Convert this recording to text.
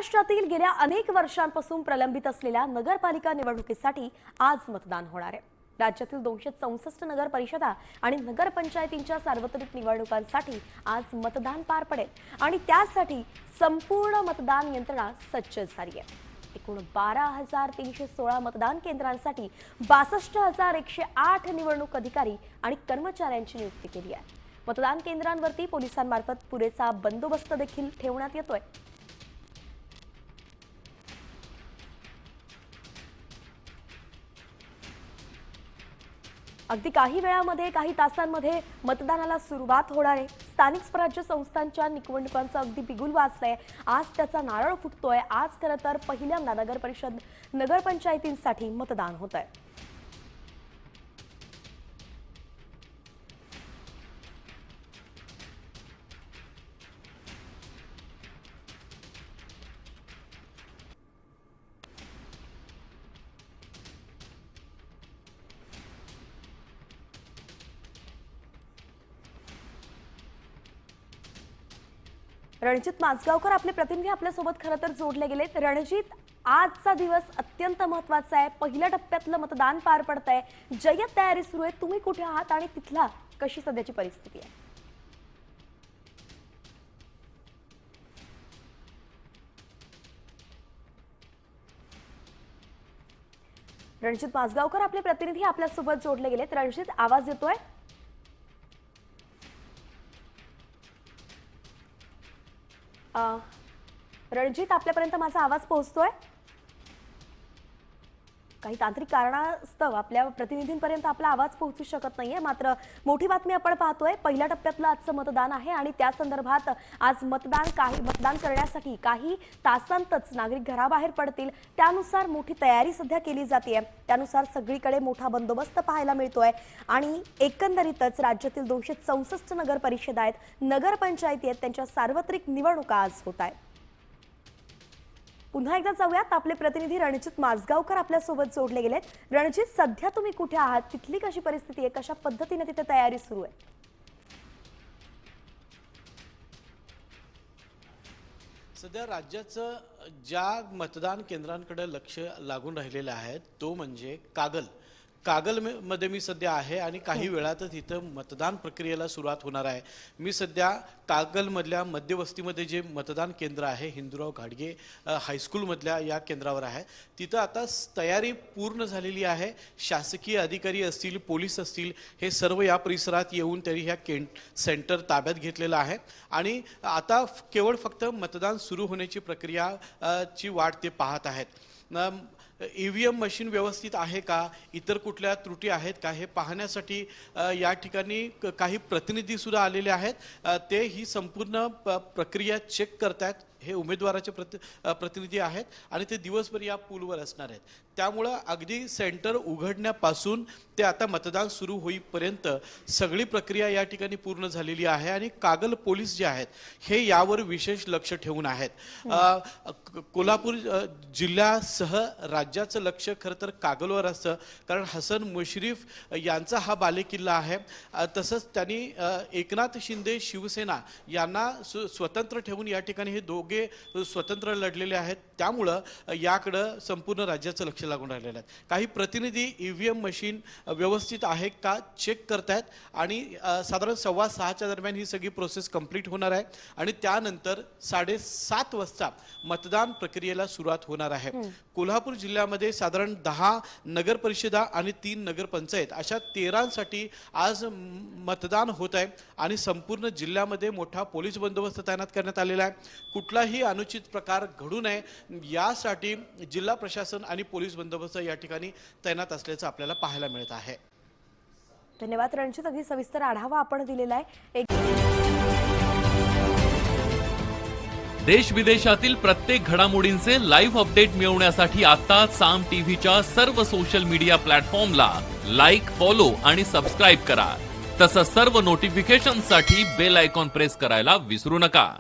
महाराष्ट्रातील गेल्या अनेक वर्षांपासून प्रलंबित असलेल्या नगरपालिका निवडणुकीसाठी आज मतदान होणार आहे। राज्यातील 264 नगर परिषदा आणि नगरपंचायतींच्या सार्वत्रिक निवडणुकांसाठी आज मतदान पार पडेल आणि त्यासाठी संपूर्ण मतदान यंत्रणा सज्ज झाली आहे। एकूण 12,316 मतदान केंद्रांसाठी 62,108 निवडणूक अधिकारी आणि कर्मचाऱ्यांची नियुक्ती केली आहे। मतदान केंद्रांवरती पोलिसांमार्फत पुरेसा बंदोबस्त देखील ठेवण्यात येतोय। अगदी काही वेळामध्ये काही तासांमध्ये मतदानाला सुरुवात होणार आहे। स्थानिक स्वराज्य संस्थांच्या निवडणुकांचा अगदी बिगुल वाजलाय। आज त्याचा नारळ फुटतोय। आज खरं तर पहिल्यांदा नगर परिषद नगरपंचायतींसाठी मतदान होत आहे। रणजित माजगावकर आपले प्रतिनिधी आपल्या सोबत खरं तर जोडले गेलेत। रणजित, आजचा दिवस अत्यंत महत्त्वाचा आहे। पहिल्या टप्प्यातलं मतदान पार पडतंय, जय्यत तयारी सुरू आहे। तुम्ही कुठे आहात आणि तिथला कशी सध्याची परिस्थिती आहे? रणजित माजगावकर आपले प्रतिनिधी आपल्या सोबत जोडले गेलेत। रणजित, आवाज येतोय? रणजित, आपल्यापर्यंत माझा आवाज पोहोचतोय? काही तांत्रिक कारणास्तव आपल्या प्रतिनिधींपर्यंत आपला आवाज पोहोचू शकत नाहीये। मात्र मोठी बातमी आपण पाहतोय, पहिल्या टप्प्यातलं आजचं मतदान आहे आणि त्या संदर्भात आज मतदान करण्यासाठी काही तासांतच नागरिक घराबाहेर पडतील। त्यानुसार मोठी तयारी सध्या केली जाते। त्यानुसार सगळीकडे मोठा बंदोबस्त पाहायला मिळतोय आणि एकंदरीतच राज्यातील 264 नगर परिषदा आहेत, नगरपंचायती आहेत, त्यांच्या सार्वत्रिक निवडणुका आज होत आहेत। पुन्हा एकदा जाऊयात, आपले प्रतिनिधी रणजित माजगावकर आपल्या सोबत जोडले गेलेत। रणजित, सध्या तुम्ही कुठे आहात? तिथली कशी परिस्थिती आहे? कशा पद्धतीने तिथे तयारी सुरू आहे? सध्या राज्याचं ज्या मतदान केंद्रांकडे लक्ष लागून राहिलेलं आहे तो म्हणजे कागल मध्ये मी सध्या आहे आणि काही वेळातच इथं मतदान प्रक्रियेला सुरुवात होणार आहे। मी सध्या कागलमधल्या मध्यवस्तीमध्ये जे मतदान केंद्र आहे, हिंदूराव घाडगे हायस्कूलमधल्या या केंद्रावर आहे। तिथं आता तयारी पूर्ण झालेली आहे। शासकीय अधिकारी असतील, पोलीस असतील, हे सर्व या परिसरात येऊन तरी ह्या सेंटर ताब्यात घेतलेलं आहे आणि आता केवळ फक्त मतदान सुरू होण्याची प्रक्रिया ची वाट ते पाहत आहेत। ईव्हीएम मशीन व्यवस्थित आहे का, इतर कुठल्या त्रुटी आहेत का, हे पाहण्यासाठी या ठिकाणी काही प्रतिनिधी सुद्धा आलेले आहेत। ते ही संपूर्ण प्रक्रिया चेक करतात। हे उमेदवाराचे प्रतिनिधी आहेत आणि ते दिवसभर या पूलवर असणार आहेत। त्यामुळं अगदी सेंटर उघडण्यापासून ते आता मतदान सुरू होईपर्यंत सगळी प्रक्रिया या ठिकाणी पूर्ण झालेली आहे आणि कागल पोलीस जे आहेत हे यावर विशेष लक्ष ठेवून आहेत। कोल्हापूर जिल्ह्यासह राज्याचं लक्ष खरं तर कागलवर असतं, कारण हसन मुश्रीफ यांचा हा बालेकिल्ला आहे। तसंच त्यांनी एकनाथ शिंदे शिवसेना यांना स्वतंत्र ठेवून या ठिकाणी हे दोघे स्वतंत्र लढलेले आहेत। त्यामुळं याकडं संपूर्ण राज्याचं लक्ष लागून राहिलेलं आहे। काही प्रतिनिधी ईव्हीएम मशीन व्यवस्थित आहे का चेक करतायत आणि साधारण 6:15 दरम्यान ही सगळी प्रोसेस कंप्लीट होणार आहे आणि त्यानंतर 7:30 वाजता मतदान प्रक्रियेला सुरुवात होणार आहे। कोल्हापूर जिल्ह्यामध्ये साधारण 10 नगर परिषदा आणि 3 नगरपंचायत अशा 13साठी आज मतदान होत आहे आणि संपूर्ण जिल्ह्यामध्ये मोठा पोलीस बंदोबस्त तैनात करण्यात आलेला आहे। कुठलाही अनुचित प्रकार घडू नये यासाठी जिल्हा प्रशासन आणि पोलीस बंदोबस्त या ठिकाणी तैनात असल्याचं आपल्याला पाहायला मिळत आहे। धन्यवाद रणजित, अगदी सविस्तर आढावा आपण दिलेला आहे। देश विदेशातील प्रत्येक घडामोडींचे लाईव्ह अपडेट मिळवण्यासाठी आता साम टीव्हीच्या सर्व सोशल मीडिया प्लॅटफॉर्मला लाईक, फॉलो आणि सबस्क्राईब करा। तसंच सर्व नोटिफिकेशनसाठी बेल आयकॉन प्रेस करायला विसरू नका।